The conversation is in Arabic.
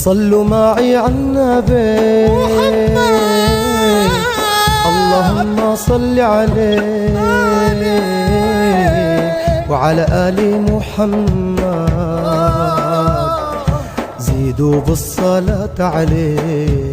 صلوا معي على النبي اللهم صل عليه وعلى آل محمد زيدوا بالصلاة عليه.